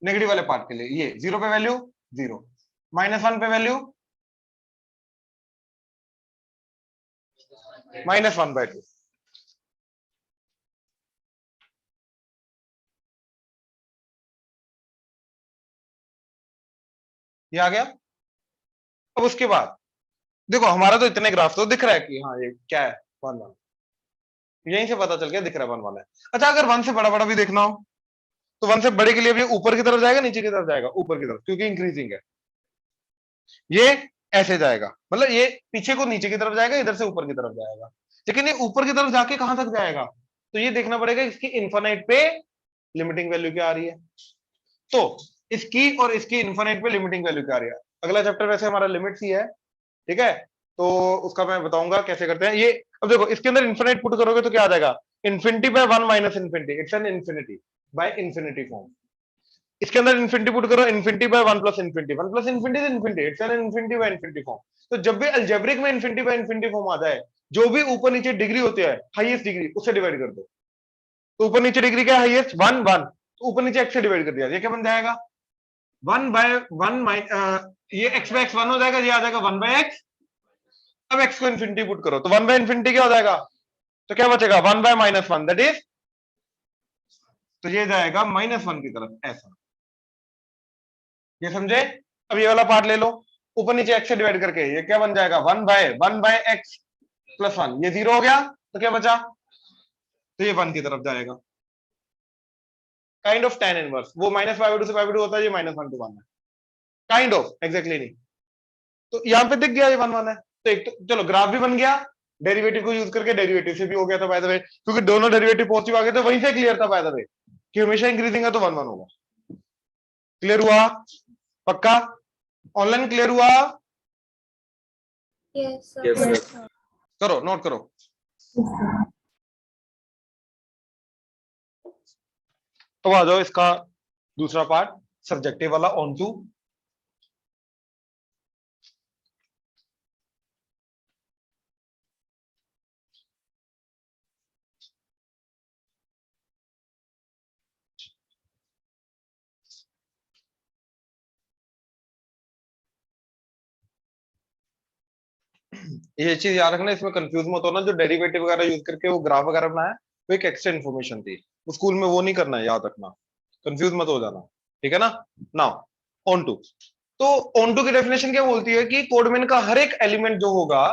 नेगेटिव वाले पार्ट के लिए ये जीरो पे वैल्यू जीरो, -1 पे वैल्यू -1/2, ये आ गया। अब उसके बाद देखो हमारा तो इतने ग्राफ तो दिख रहा है कि हाँ ये क्या है 1 1, यहीं से पता चल गया दिख रहा है 1 1 है। अच्छा, अगर 1 से बड़ा बड़ा भी देखना हो तो 1 से बड़े के लिए भी ऊपर की तरफ जाएगा नीचे की तरफ जाएगा, ऊपर की तरफ, क्योंकि इंक्रीजिंग है, ये ऐसे जाएगा, मतलब ये पीछे को नीचे की तरफ जाएगा, इधर से ऊपर की तरफ जाएगा, लेकिन ये ऊपर की तरफ जाके कहां तक जाएगा, तो ये देखना पड़ेगा इसकी इन्फिनिट पे लिमिटिंग वैल्यू क्या आ रही है। तो इसकी और इसकी इन्फिनिट पे लिमिटिंग वैल्यू क्या आ रही है। अगला चैप्टर वैसे हमारा लिमिट्स ही है, ठीक है, तो उसका मैं बताऊंगा कैसे करते हैं ये। अब देखो इसके अंदर इन्फिनिट पुट करोगे तो क्या आ जाएगा, infinity by 1 minus infinity, it's an infinity by infinity form. इसके अंदर इन्फिनिटी पुट करो, infinity by 1 plus infinity, 1 plus infinity is infinity, it's an infinity by infinity form. तो जब भी अलजेब्रिक में इन्फिनिटी बाय इन्फिनिटी फॉर्म आ जाए, जो भी ऊपर नीचे डिग्री होती है हाईएस्ट डिग्री उससे डिवाइड कर दो। तो ऊपर नीचे डिग्री क्या है, हाईएस्ट 1 1, तो ऊपर नीचे x से डिवाइड कर दिया, ये क्या बन जाएगा 1 बाय 1 ये x बाय x 1 हो जाएगा, ये आ जाएगा 1 बाय x। अब x को इन्फिनिटी पुट करो तो 1 बाय इन्फिनिटी क्या हो जाएगा, तो क्या बचेगा 1 बाय माइनस 1, दैट इज, तो ये जाएगा -1 की तरफ ऐसा, ये समझे। अब ये वाला पार्ट ले लो, ऊपर नीचे x से डिवाइड करके ये क्या बन जाएगा 1 बाय x प्लस 1, ये 0 हो गया, तो क्या बचा, तो ये 1 की तरफ जाएगा। काइंड ऑफ tan इनवर्स, वो -π/2 से π/2 होता है, ये -1 to 1 है, काइंड ऑफ एग्जैक्टली नहीं। तो यहाँ पे दिख गया ये 1 1 है, तो एक तो चलो ग्राफ भी बन गया, डेरिवेटिव को यूज करके डेरिवेटिव से भी हो गया था बाय द वे, क्योंकि दोनों डेरिवेटिव पॉजिटिव आ गए थे, वहीं से क्लियर था बाय द वे कि हमेशा इंक्रीजिंग है तो 1 1 होगा। क्लियर हुआ, पक्का, ऑनलाइन क्लियर हुआ, Yes, sir. Yes, sir. sir. करो नोट करो। तो आ जाओ इसका दूसरा पार्ट, सब्जेक्टिव वाला, ऑन टू। ये चीज याद रखना, इसमें कंफ्यूज मत होना, जो डेरिवेटिव वगैरह यूज करके वो ग्राफ वगैरह बनाया वो एक एक्स्ट्रा इन्फॉर्मेशन थी, वो स्कूल में वो नहीं करना है, याद रखना, कंफ्यूज मत हो जाना, ठीक है ना। नाउ ऑन टू, तो ऑन टू की डेफिनेशन क्या बोलती है कि कोडमेन का हर एक एलिमेंट जो होगा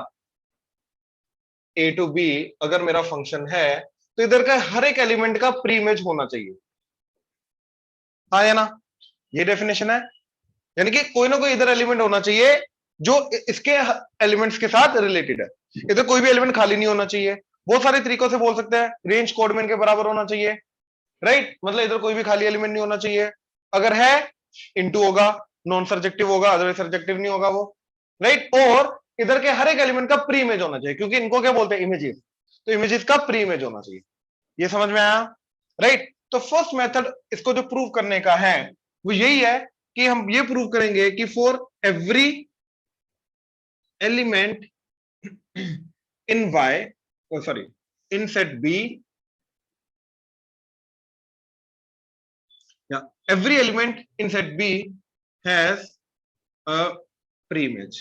ए टू बी, अगर मेरा फंक्शन है तो इधर का हर एक एलिमेंट का प्री इमेज होना चाहिए, हाँ या ना, ये डेफिनेशन है। यानी कि कोई ना कोई इधर एलिमेंट होना चाहिए जो इसके एलिमेंट्स के साथ रिलेटेड है, इधर कोई भी एलिमेंट खाली नहीं होना चाहिए। बहुत सारे तरीकों से बोल सकते हैं, रेंज कोडमेन के बराबर होना चाहिए, राइट, मतलब इधर कोई भी खाली एलिमेंट नहीं होना चाहिए, अगर है इनटू होगा, नॉन सर्जेक्टिव होगा, अदरवाइज सर्जेक्टिव नहीं होगा वो, राइट। और इधर के हर एक एलिमेंट का प्री इमेज होना चाहिए, क्योंकि इनको क्या बोलते हैं, इमेजेस, तो इमेजेस का प्री इमेज होना चाहिए, ये समझ में आया, राइट। तो फर्स्ट मेथड इसको जो प्रूव करने का है वो यही है कि हम ये प्रूव करेंगे कि for every element in Y, sorry, in set B, every element in set B has a pre-image,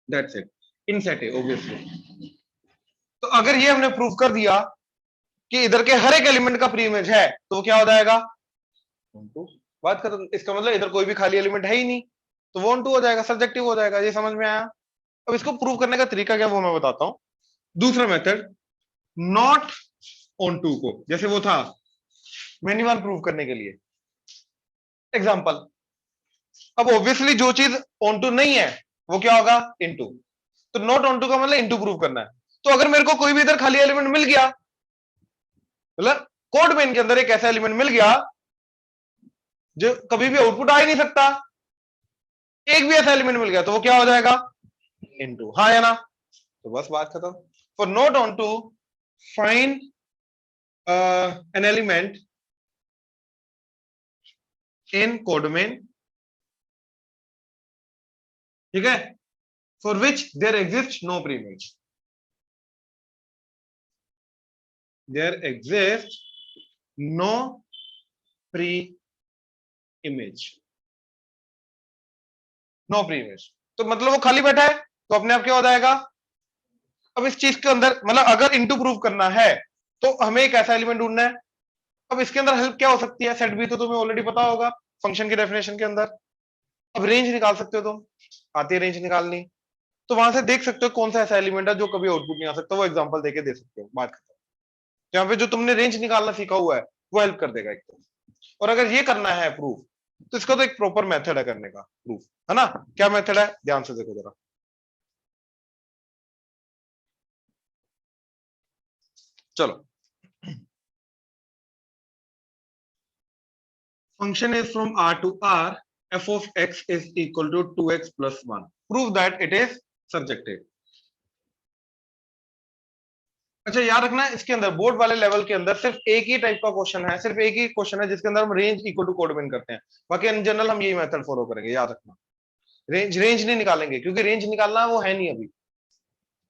that's it, in set A obviously। तो अगर ये हमने प्रूव कर दिया कि इधर के हर एक एलिमेंट का प्री इमेज है तो वो क्या हो जाएगा, बात कर, इसका मतलब इधर कोई भी खाली एलिमेंट है ही नहीं, तो वो 1 2 हो जाएगा, सब्जेक्टिव हो जाएगा, ये समझ में आया। अब इसको प्रूव करने का तरीका क्या वो मैं बताता हूं। दूसरा मेथड, नॉट ऑन टू को, जैसे वो था मैनी वन प्रूव करने के लिए एग्जाम्पल। अब ऑब्वियसली जो चीज ऑन टू नहीं है वो क्या होगा, इनटू, तो नॉट ऑन टू का मतलब इनटू प्रूव करना है। तो अगर मेरे को कोई भी इधर खाली एलिमेंट मिल गया, मतलब कोड में इनके अंदर एक ऐसा एलिमेंट मिल गया जो कभी भी आउटपुट आ ही नहीं सकता, एक भी ऐसा एलिमेंट मिल गया तो वो क्या हो जाएगा, इनटू, हाँ या ना, तो बस बात खत्म। For not onto, find an element in codomain, ठीक है, for which there exist no pre image, there exist no pre image, no pre image, तो मतलब वो खाली बैठा है, तो अपने आप क्या हो जाएगा। अब इस चीज के अंदर मतलब अगर इनटू प्रूव करना है तो हमें एक ऐसा एलिमेंट ढूंढना है। अब इसके अंदर हेल्प क्या हो सकती है, सेट बी तो तुम्हें ऑलरेडी पता होगा फंक्शन की डेफिनेशन के अंदर। अब रेंज निकाल सकते हो तुम, आती है रेंज निकालनी, तो वहां से देख सकते हो कौन सा ऐसा एलिमेंट है जो कभी आउटपुट नहीं आ सकता, वो एग्जांपल देके दे सकते हो, बात खत्म। यहाँ पे जो तुमने रेंज निकालना सीखा हुआ है वो हेल्प कर देगा एक तो। और अगर ये करना है प्रूफ, तो इसका तो एक प्रॉपर मेथड है करने का प्रूफ, है ना। क्या मेथड है, ध्यान से देखो जरा, चलो function is from R to R, f of x is equal to 2x plus 1. Prove that it is surjective. अच्छा याद रखना इसके अंदर बोर्ड वाले लेवल के अंदर सिर्फ एक ही टाइप का क्वेश्चन है, सिर्फ एक ही क्वेश्चन है जिसके अंदर हम रेंज इक्वल टू कोड बिन करते हैं। बाकी इन जनरल हम यही मेथड फॉलो करेंगे, याद रखना। रेंज नहीं निकालेंगे क्योंकि रेंज निकालना वो है नहीं अभी,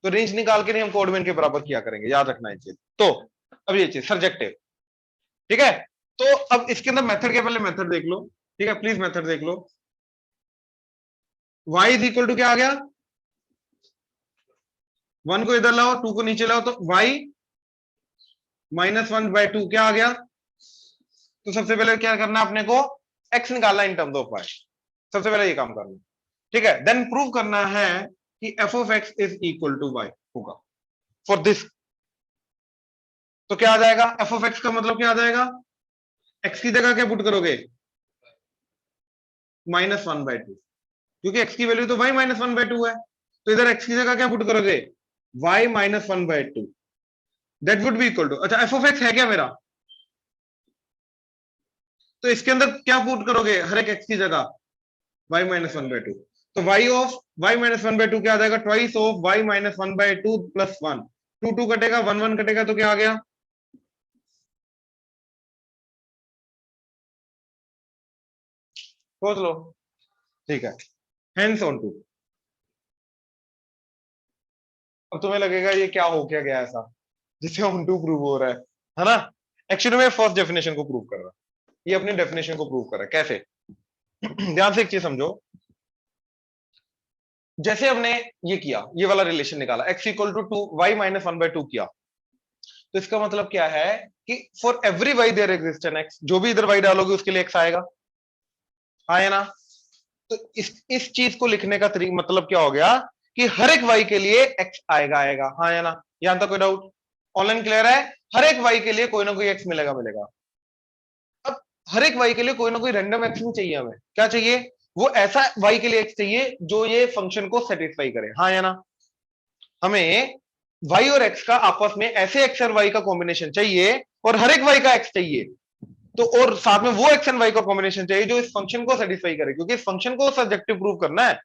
तो रेंज निकाल के नहीं हम कोड बिन के बराबर किया करेंगे, याद रखना ये चीज। तो अब ये चीज सर्जेक्टिव, ठीक है। तो अब इसके अंदर मेथड के पहले मेथड देख लो, ठीक है, प्लीज मेथड देख लो। y इज इक्वल टू क्या आ गया, 1 को इधर लाओ, 2 को नीचे लाओ, तो y -1/2 क्या आ गया। तो सबसे पहले क्या करना है अपने को, x निकालना इन टर्म्स ऑफ y, सबसे पहले ये काम करना, ठीक है। देन प्रूव करना है कि f of x is equal to y होगा फॉर दिस। तो क्या आ जाएगा, f of x का मतलब क्या आ जाएगा, x की जगह क्या पुट करोगे, -1/2, क्योंकि x की वैल्यू तो y -1/2 है, तो इधर x की जगह क्या पुट करोगे, y -1/2, that would be equal to, अच्छा f of x है क्या मेरा, तो इसके अंदर क्या पुट करोगे हर एक x की जगह, y -1/2, तो y ऑफ y -1/2 क्या आ जाएगा, ट्वाइस ऑफ y -1/2 प्लस 1, 2 2 कटेगा, 1 1 कटेगा, तो क्या आ गया, सोच लो, ठीक है, हेंस ऑन टू। अब तुम्हें लगेगा ये क्या हो क्या गया ऐसा जिसे ऑन टू प्रूव हो रहा है ना। एक्चुअली में फर्स्ट डेफिनेशन को प्रूव कर रहा है, ये अपनी डेफिनेशन को प्रूव कर रहा है। कैसे, ध्यान से एक चीज समझो। जैसे हमने ये किया, ये वाला रिलेशन निकाला, x इक्वल टू 2 y -1/2 किया, तो इसका मतलब क्या है कि for every y there exist an x, जो भी इधर y डालोगे उसके लिए x आएगा, आया ना। तो इस चीज को लिखने का तरीका मतलब क्या हो गया कि हर एक y के लिए x आएगा, हाँ या ना, यहां तक कोई डाउट, ऑनलाइन क्लियर है। हर एक y के लिए कोई ना कोई x मिलेगा। अब हर एक y के लिए कोई ना कोई रैंडम x नहीं चाहिए, हमें क्या चाहिए, वो ऐसा y के लिए x चाहिए जो ये फंक्शन को सेटिस्फाई करे, हाँ या ना। हमें y और x का आपस में ऐसे x और y का कॉम्बिनेशन चाहिए और हर एक y का x चाहिए, तो और साथ में वो x एंड y का कॉम्बिनेशन चाहिए जो इस फंक्शन को सेटिस्फाई करे, क्योंकि इस फंक्शन को सब्जेक्टिव प्रूव करना है,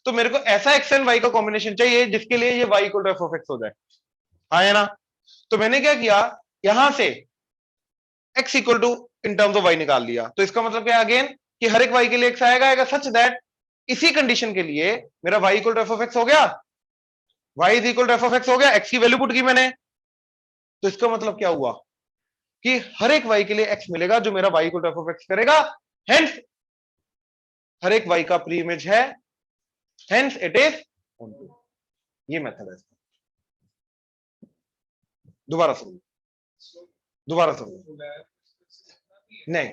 तो मेरे को ऐसा x एंड y का कॉम्बिनेशन चाहिए जिसके लिए ये y equal to f of x हो जाए, हाँ या ना। तो मैंने क्या किया, यहां से x equal to in terms of y निकाल लिया, तो इसका मतलब क्या अगेन कि हर एक y के लिए x आएगा सच दैट इसी कंडीशन के लिए मेरा y equal to f of x हो गया, y is equal to f of x हो गया, x की वैल्यू पुट की मैंने, तो इसका मतलब क्या हुआ कि हर एक y के लिए x मिलेगा जो मेरा y equal to f of x करेगा, हेंस हर एक y का प्री इमेज है, hence it is onto. ये मेथड है इसका। दोबारा समझो नहीं,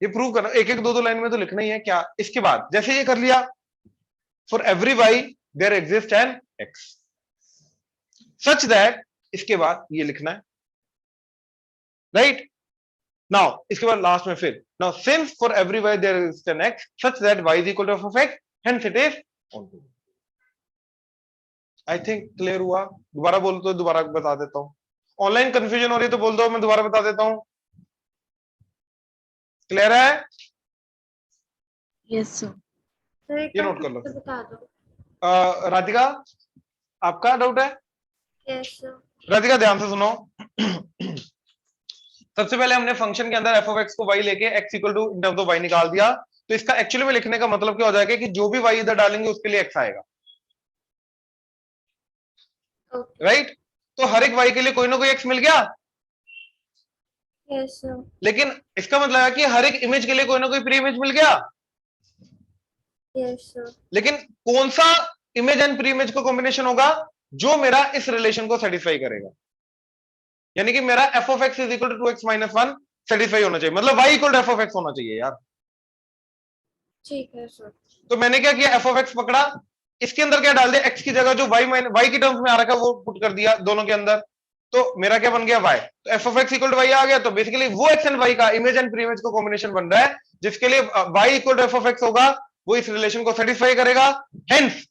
ये प्रूव करना, एक एक दो लाइन में तो लिखना ही है क्या। इसके बाद जैसे ये कर लिया, for every y there exist an x, such that, इसके बाद ये लिखना है, राइट। नाउ इसके बाद लास्ट में फिर, now since for every y there exist an x such that y is equal to f of x, hence it is onto. I think clear हुआ। दोबारा बोल तो दोबारा बता देता हूं, ऑनलाइन कंफ्यूजन हो रही है तो बोल दो, मैं दोबारा बता देता हूं। क्लियर है, यस सर। ये नोट कर लो। बता दो। राधिका आपका डाउट है, यस सर। राधिका ध्यान से सुनो। सबसे पहले हमने फंक्शन के अंदर f of x को y लेके x equal to in terms of y निकाल दिया, तो इसका एक्चुअली में लिखने का मतलब क्या हो जाएगा कि जो भी y इधर डालेंगे उसके लिए x आएगा, राइट। तो हर एक y के लिए कोई ना कोई x मिल गया, यस सर। लेकिन इसका मतलब है कि हर एक इमेज के लिए कोई ना कोई प्री इमेज मिल गया, यस सर। लेकिन कौन सा इमेज एंड प्री इमेज का कॉम्बिनेशन होगा जो मेरा इस रिलेशन को सेटिस्फाई करेगा, यानी कि मेरा f of x is equal to 2x minus 1 satisfy होना चाहिए, मतलब y equal to f of x होना चाहिए यार। ठीक है सर। तो मैंने क्या किया, f of x पकड़ा, इसके अंदर क्या डाल दिया, x की जगह जो y की टर्म्स में आ रखा है वो पुट कर दिया दोनों के अंदर, तो मेरा क्या बन गया y, तो f of x equal to y आ गया, तो बेसिकली वो x एंड y का इमेज एंड प्री इमेज का कॉम्बिनेशन बन रहा है जिसके लिए y equal to f of x होगा, वो इस रिलेशन को सेटिस्फाई करेगा, hence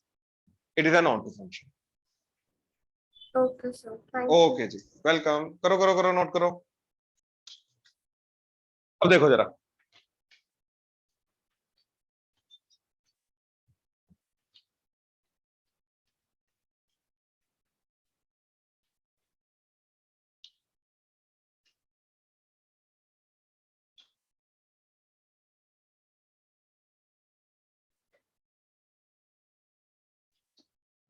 it is an onto function. Okay sir, thank you. Okay जी, वेलकम, करो नोट करो। अब देखो जरा,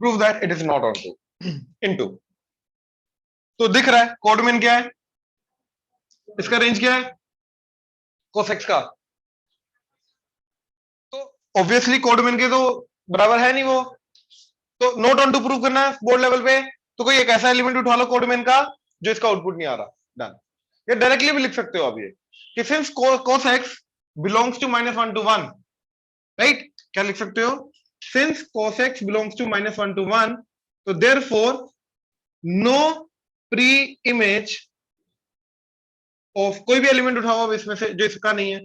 prove that it is not onto into. तो दिख रहा है कोडमिन क्या है, इसका रेंज क्या है कोसेक्स का, तो ऑब्वियसली कोडमिन के तो बराबर है नहीं वो, तो नॉट ऑन टू प्रूव करना है बोर्ड लेवल पे। तो कोई एक ऐसा एलिमेंट उठा लो कोडमिन का जो इसका आउटपुट नहीं आ रहा, डन। ये डायरेक्टली भी लिख सकते हो आप ये कि since cos x belongs to -1 to 1, right, क्या लिख सकते हो, since cos x belongs to -1 to 1, तो therefore no pre image of, कोई भी एलिमेंट उठाओ अब इसमें से जो इसका नहीं है,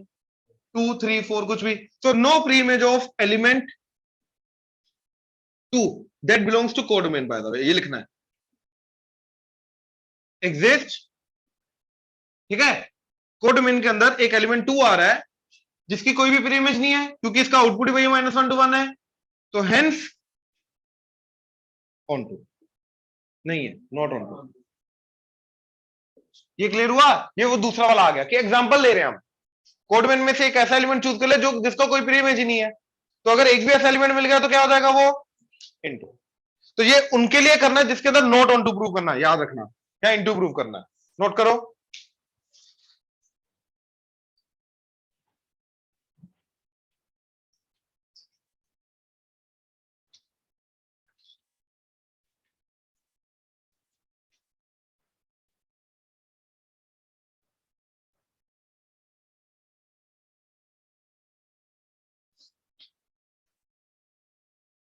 2 3 4 कुछ भी, तो no pre image of element 2 that belongs to codomain, by the way ये लिखना है, एग्जिस्ट, ठीक है। कोडोमेन के अंदर एक एलिमेंट 2 आ रहा है जिसकी कोई भी प्री इमेज नहीं है क्योंकि इसका आउटपुट ही वही -1 to 1 है, तो हेंस ऑन टू नहीं है, नॉट ऑन टू। ये क्लियर हुआ, ये वो दूसरा वाला आ गया कि एग्जांपल ले रहे हैं हम, कोडमेन में से एक ऐसा एलिमेंट चूज कर ले जो जिसका कोई प्री इमेज ही नहीं है, तो अगर एक भी ऐसा एलिमेंट मिल गया तो क्या हो जाएगा वो इनटू। तो ये उनके लिए करना है जिसके अंदर नॉट ऑन टू प्रूव करना है, याद रखना, या इनटू प्रूव करना है, नोट करो।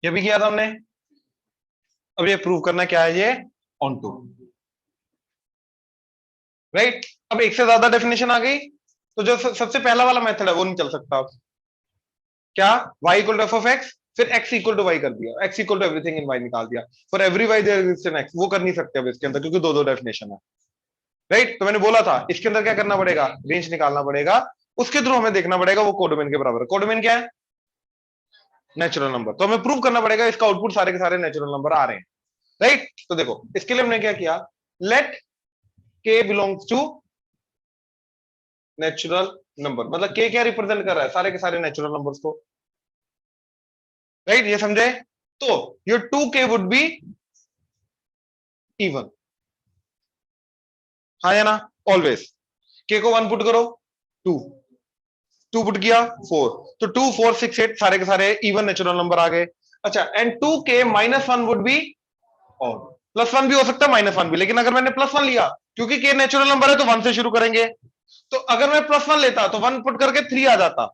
ये भी किया था हमने, अब ये प्रूव करना क्या है, ये ऑन टू, राइट। अब एक से ज्यादा डेफिनेशन आ गई तो जो सबसे पहला वाला मेथड है वो नहीं चल सकता। क्या y equal to f of x, फिर x इक्वल टू y कर दिया, x equal to everything in y निकाल दिया, for every y there exist an x, वो कर नहीं सकते अब इसके अंदर क्योंकि दो दो डेफिनेशन है, राइट। तो मैंने बोला था इसके अंदर क्या करना पड़ेगा, रेंज निकालना पड़ेगा, उसके थ्रू हमें देखना पड़ेगा वो कोडोमेन के बराबर है। कोडोमेन क्या है, नेचुरल नंबर, तो हमें प्रूव करना पड़ेगा इसका आउटपुट सारे के सारे नेचुरल नंबर आ रहे हैं, राइट। तो देखो इसके लिए हमने क्या किया, let k belongs to natural number, मतलब k क्या रिप्रेजेंट कर रहा है, सारे के सारे नेचुरल नंबर्स को, राइट, ये समझे। तो your 2k would be even, हाँ या ना, ऑलवेज। k को 1 पुट करो, 2 पुट किया 4, तो 2 4 6 8 सारे के सारे इवन नेचुरल नंबर आ गए। अच्छा, and 2k -1 would be odd, +1 भी हो सकता है -1 भी, लेकिन अगर मैंने +1 लिया क्योंकि k नेचुरल नंबर है तो 1 से शुरू करेंगे, तो अगर मैं +1 लेता तो 1 पुट करके 3 आ जाता,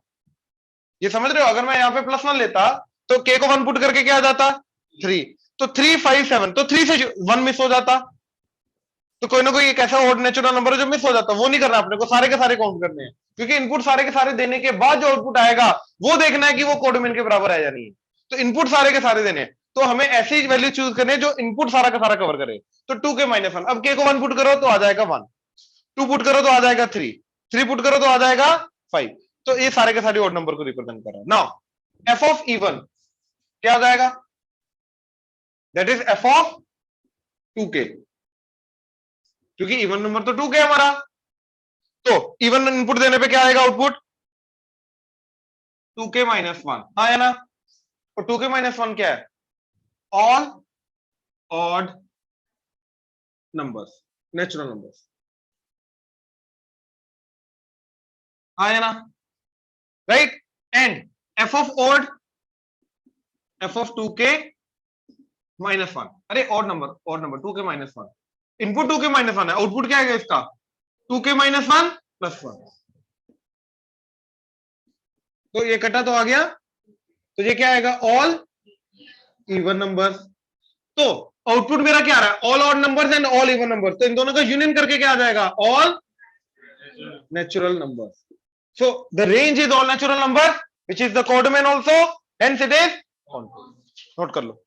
ये समझ रहे हो। अगर मैं यहाँ पे +1 लेता तो k को 1 पुट करके क्या आ जाता 3, तो 3 5 7, तो 3 से 1 मिस हो जाता, तो कोई ना कोई एक ऐसा ऑड नेचुरल नंबर है जो मिस हो जाता, वो नहीं करना अपने को, सारे के सारे काउंट करने हैं, क्योंकि इनपुट सारे के सारे देने के बाद जो आउटपुट आएगा वो देखना है कि वो कोडोमेन के बराबर है या नहीं। तो इनपुट सारे के सारे देने, तो हमें ऐसी वैल्यू चूज करनी है जो इनपुट सारा का सारा कवर करे। तो 2k -1, अब k को 1 पुट करो तो आ जाएगा 1, 2 पुट करो तो आ जाएगा 3, 3 पुट करो तो आ जाएगा 5, तो ये सारे के सारे ऑड नंबर को रिप्रेजेंट कर रहा है। नाउ f ऑफ इवन क्या आ जाएगा, that is f of 2k, क्योंकि इवन नंबर तो 2k है हमारा, तो इवन इनपुट देने पे क्या आएगा आउटपुट 2k -1, हाँ है ना। और 2k -1 क्या है, all odd numbers, natural numbers, हाँ है ना, right. And f of odd, f of 2k -1, अरे odd number 2k -1, input 2k -1 है, आउटपुट क्या है इसका 2k -1 +1, तो ये कटा तो आ गया, तो ये क्या आएगा ऑल इवन नंबर्स। तो आउटपुट मेरा क्या आ रहा है, all odd numbers and all even numbers, तो इन दोनों का यूनियन करके क्या आ जाएगा all natural numbers. So the range is all natural number which is the codomain also, hence it is onto. Note कर लो।